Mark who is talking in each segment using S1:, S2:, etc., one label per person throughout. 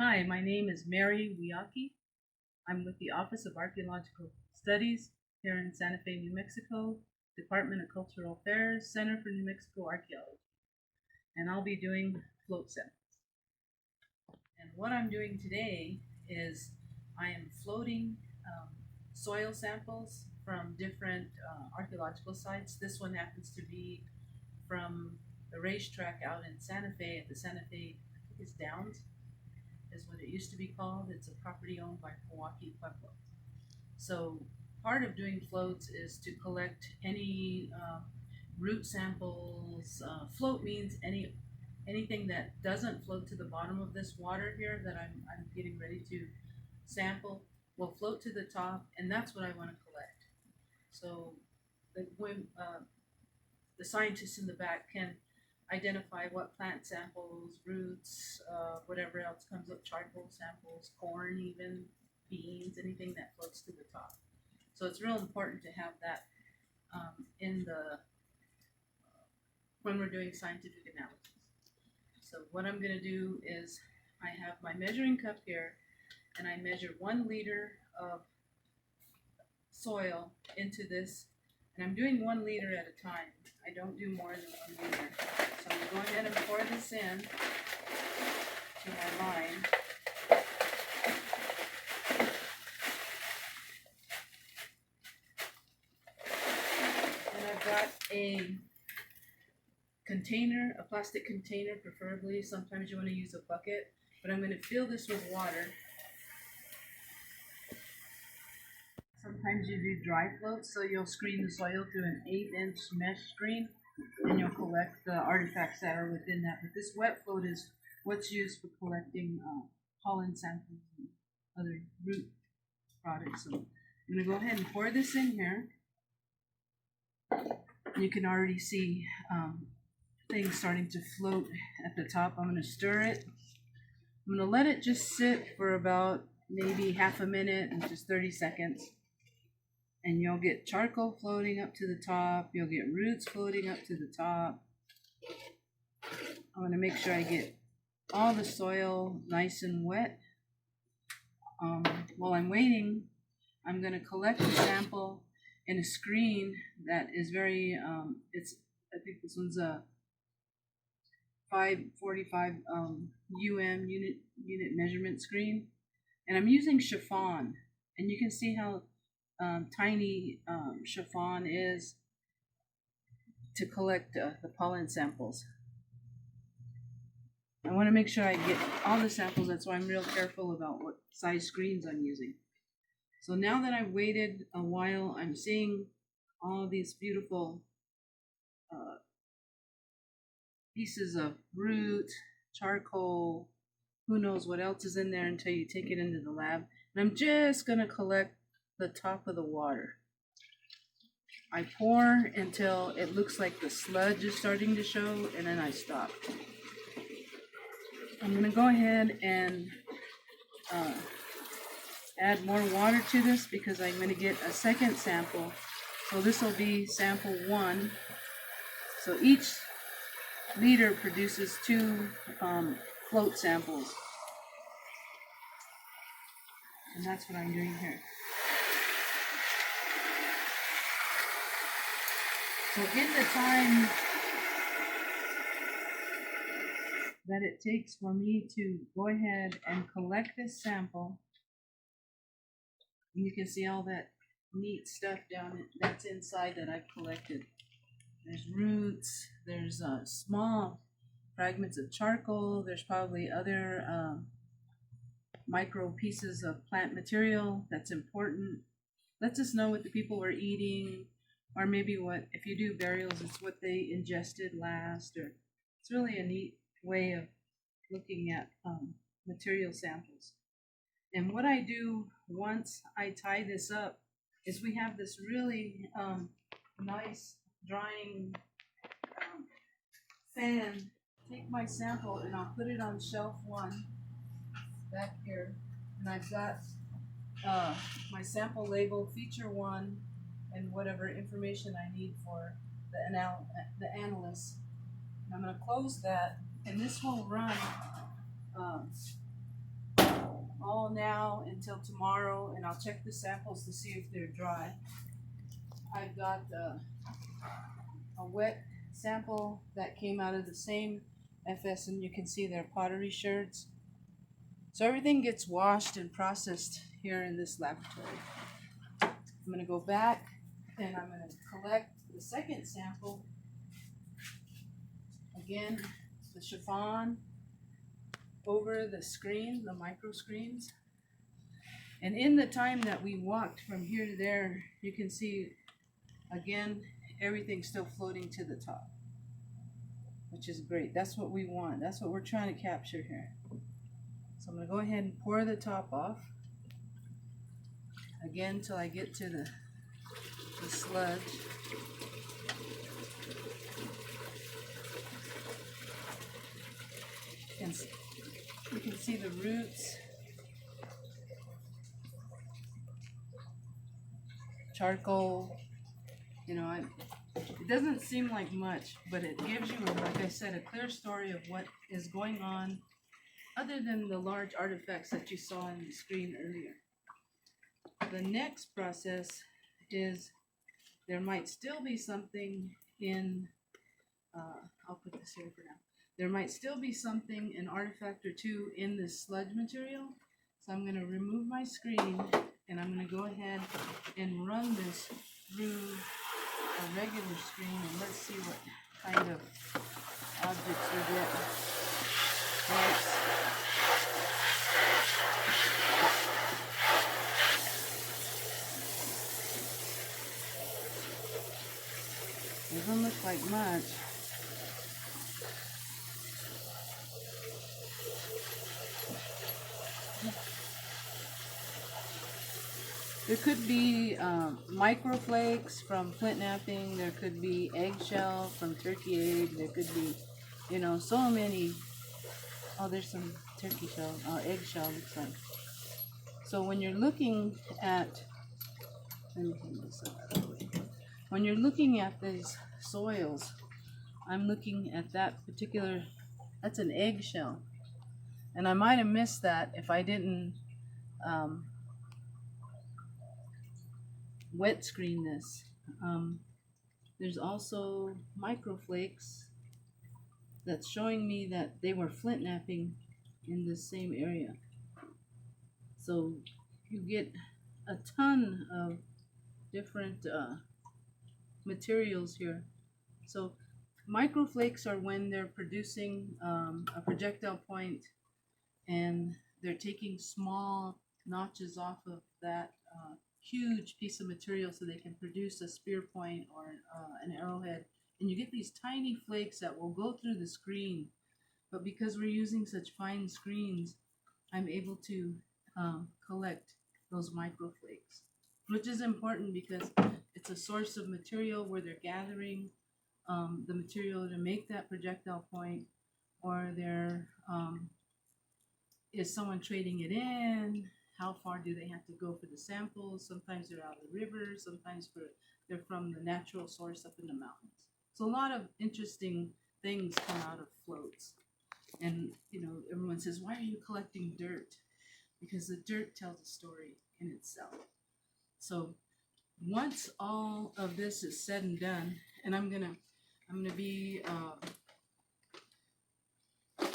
S1: Hi, my name is Mary Weahkee. I'm with the Office of Archaeological Studies here in Santa Fe, New Mexico, Department of Cultural Affairs, Center for New Mexico Archaeology. And I'll be doing float samples. And what I'm doing today is I am floating soil samples from different archaeological sites. This one happens to be from the racetrack out in Santa Fe at the Santa Fe, I think it's Downs, is what it used to be called. It's a property owned by Weahkee Pueblo. So part of doing floats is to collect any root samples. Float means anything that doesn't float to the bottom of this water here that I'm getting ready to sample will float to the top, and that's what I want to collect. So when the scientists in the back can identify what plant samples, roots, whatever else comes up, charcoal samples, corn even, beans, anything that floats to the top. So it's real important to have that in the when we're doing scientific analysis. So what I'm going to do is I have my measuring cup here, and I measure 1 liter of soil into this, and I'm doing 1 liter at a time. I don't do more than 1 liter. So I'm going to go ahead and pour this in to my line. And I've got a container, a plastic container preferably. Sometimes you want to use a bucket, but I'm going to fill this with water. Sometimes you do dry floats, so you'll screen the soil through an 1/8-inch mesh screen, and you'll collect the artifacts that are within that. But this wet float is what's used for collecting pollen samples and other root products. So I'm going to go ahead and pour this in here. You can already see things starting to float at the top. I'm going to stir it. I'm going to let it just sit for about maybe half a minute and just 30 seconds. And you'll get charcoal floating up to the top. You'll get roots floating up to the top. I'm going to make sure I get all the soil nice and wet. While I'm waiting, I'm going to collect the sample in a screen that is very, I think this one's a 545 unit measurement screen. And I'm using chiffon. And you can see how tiny chiffon is to collect the pollen samples. I want to make sure I get all the samples. That's why I'm real careful about what size screens I'm using. So now that I've waited a while, I'm seeing all these beautiful pieces of root, charcoal, who knows what else is in there until you take it into the lab. And I'm just going to collect the top of the water. I pour until it looks like the sludge is starting to show, and then I stop. I'm going to go ahead and add more water to this because I'm going to get a second sample. So this will be sample 1. So each liter produces 2 float samples. And that's what I'm doing here. So in the time that it takes for me to go ahead and collect this sample, you can see all that neat stuff down that's inside that I've collected. There's roots, there's small fragments of charcoal, there's probably other micro pieces of plant material that's important. Lets us know what the people were eating, or maybe what, if you do burials, it's what they ingested last. Or it's really a neat way of looking at material samples. And what I do once I tie this up is we have this really nice drying fan. Take my sample and I'll put it on shelf 1 back here, and I've got my sample label, feature 1, and whatever information I need for the analyst. And I'm going to close that, and this will run all now until tomorrow, and I'll check the samples to see if they're dry. I've got a wet sample that came out of the same FS, and you can see their pottery sherds. So everything gets washed and processed here in this laboratory. I'm going to go back and I'm going to collect the second sample. Again, the chiffon over the screen, the micro screens. And in the time that we walked from here to there, you can see, again, everything's still floating to the top, which is great. That's what we want. That's what we're trying to capture here. So I'm going to go ahead and pour the top off, again, till I get to the sludge. And you can see the roots, charcoal. You know, it doesn't seem like much, but it gives you, like I said, a clear story of what is going on, other than the large artifacts that you saw on the screen earlier. The next process is there might still be something in, I'll put this here for now. There might still be something, an artifact or two, in this sludge material. So I'm going to remove my screen and I'm going to go ahead and run this through a regular screen, and let's see what kind of objects we get. Doesn't look like much. There could be microflakes from flint knapping. There could be eggshell from turkey egg. There could be, you know, so many. Oh, there's some turkey shell, eggshell looks like. So when you're looking at, let me clean this up. When you're looking at these soils, I'm looking at that particular, that's an eggshell. And I might have missed that if I didn't wet screen this. There's also microflakes that's showing me that they were flint knapping in this same area. So you get a ton of different materials here. So microflakes are when they're producing a projectile point and they're taking small notches off of that huge piece of material so they can produce a spear point or an arrowhead. And you get these tiny flakes that will go through the screen. But because we're using such fine screens, I'm able to collect those microflakes, which is important because it's a source of material where they're gathering the material to make that projectile point, or there is someone trading it in. How far do they have to go for the samples? Sometimes they're out of the river, sometimes they're from the natural source up in the mountains. So a lot of interesting things come out of floats. And you know, everyone says, why are you collecting dirt? Because the dirt tells a story in itself. So once all of this is said and done, and I'm gonna be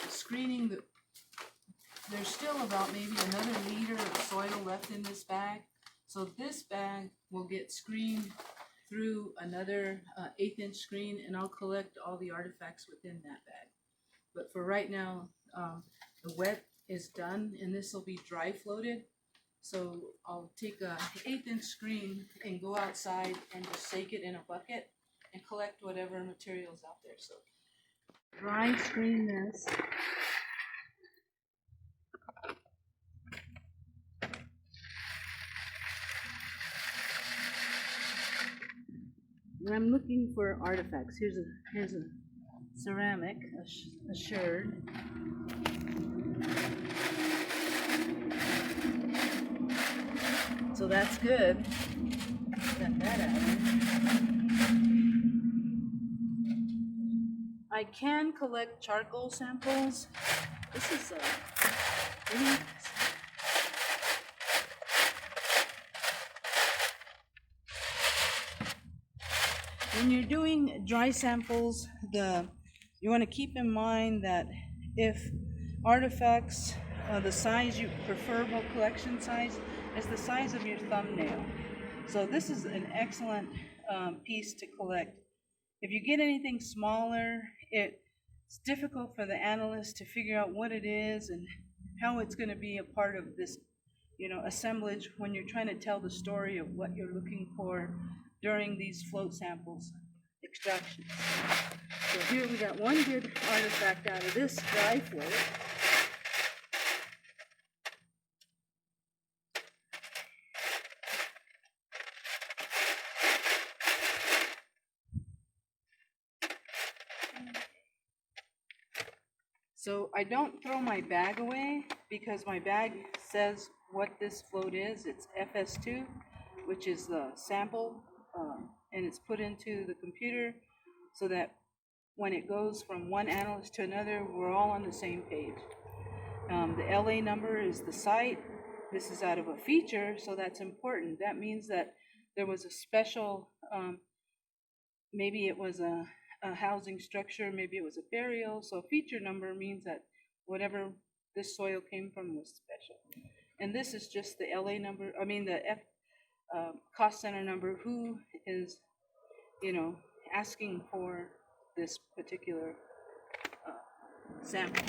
S1: screening the. There's still about maybe another liter of soil left in this bag. So this bag will get screened through another 1/8" screen, and I'll collect all the artifacts within that bag. But for right now, the wet is done, and this will be dry floated. So I'll take a 1/8" screen and go outside and just shake it in a bucket and collect whatever material's out there. So dry screen this. And I'm looking for artifacts. Here's a ceramic, a sherd. So that's good. Got that out of it. I can collect charcoal samples. This is When you're doing dry samples, you want to keep in mind that if artifacts, the size preferable collection size is the size of your thumbnail. So this is an excellent piece to collect. If you get anything smaller, it's difficult for the analyst to figure out what it is and how it's going to be a part of this, assemblage when you're trying to tell the story of what you're looking for during these float samples extractions. So here we got one good artifact out of this dry float. So I don't throw my bag away because my bag says what this float is. It's FS2, which is the sample, and it's put into the computer so that when it goes from one analyst to another, we're all on the same page. The LA number is the site. This is out of a feature, so that's important. That means that there was a special, maybe it was a housing structure, maybe it was a burial. So feature number means that whatever this soil came from was special. And this is just the LA number, the cost center number, who is, asking for this particular sample.